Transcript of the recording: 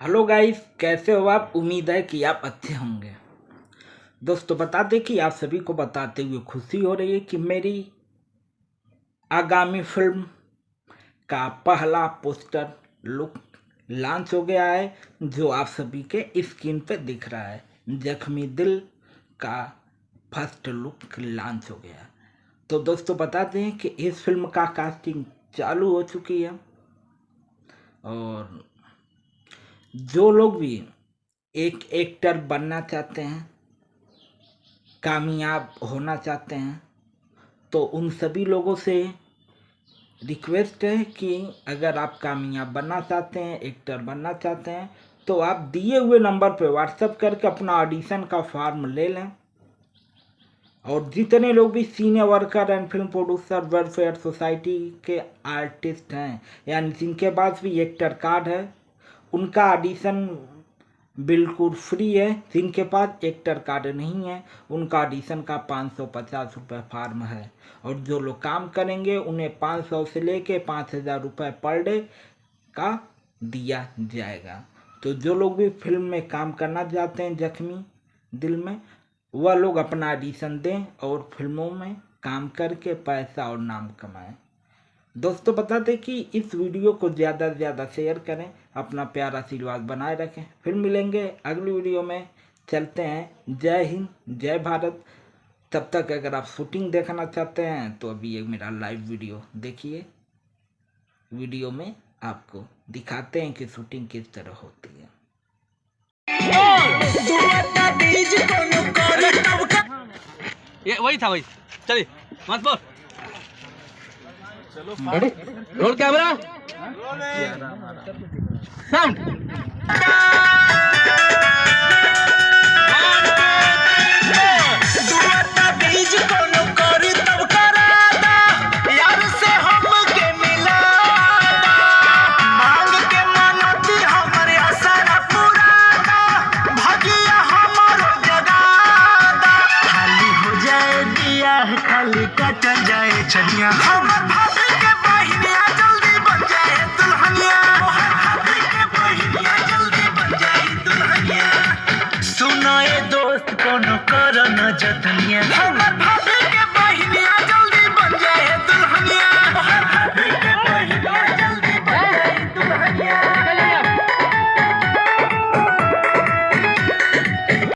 Hello guys, कैसे हो आप। उम्मीद है कि आप अच्छे होंगे। दोस्तों बता दें कि आप सभी को बताते हुए खुशी हो रही है कि मेरी आगामी फिल्म का पहला पोस्टर लुक लॉन्च हो गया है, जो आप सभी के स्क्रीन पे दिख रहा है। जख्मी दिल का फर्स्ट लुक लॉन्च हो गया। तो दोस्तों बता दें कि इस फिल्म का कास्टिंग चालू हो चुकी है और जो लोग भी एक एक्टर बनना चाहते हैं, कामयाब होना चाहते हैं, तो उन सभी लोगों से रिक्वेस्ट है कि अगर आप कामयाब बनना चाहते हैं, एक्टर बनना चाहते हैं, तो आप दिए हुए नंबर पर व्हाट्सएप करके अपना ऑडिशन का फॉर्म ले लें। और जितने लोग भी senior worker and film producer welfare society के आर्टिस्ट हैं, यानी जिनके पास भी एक्टर कार्ड है, उनका ऑडिशन बिल्कुल फ्री है। जिनके पास एक्टर कार्ड नहीं है, उनका ऑडिशन का 550 रुपये फार्म है। और जो लोग काम करेंगे उन्हें 500 से लेके 5000 रुपये पर डे का दिया जाएगा। तो जो लोग भी फिल्म में काम करना चाहते हैं जख्मी दिल में, वह लोग अपना ऑडिशन दें और फिल्मों में काम करके पैसा और नाम कमाएं। दोस्तों बता दें कि इस वीडियो को ज़्यादा से ज़्यादा शेयर करें, अपना प्यार आशीर्वाद बनाए रखें। फिर मिलेंगे अगली वीडियो में। चलते हैं। जय हिंद, जय भारत। तब तक अगर आप शूटिंग देखना चाहते हैं तो अभी एक मेरा लाइव वीडियो देखिए। वीडियो में आपको दिखाते हैं कि शूटिंग किस तरह होती है। ये वही था भाई। चलिए मत बोल। चलो रोल कैमरा साउंड। खाली कटल जाए चनिया हमर भाभी के बहिनिया जल्दी बन जाए दुल्हनिया। भाभी के बहिनिया जल्दी बन जाए दुल्हनिया। सुनो ए दोस्त कोनो करो न जतनिया।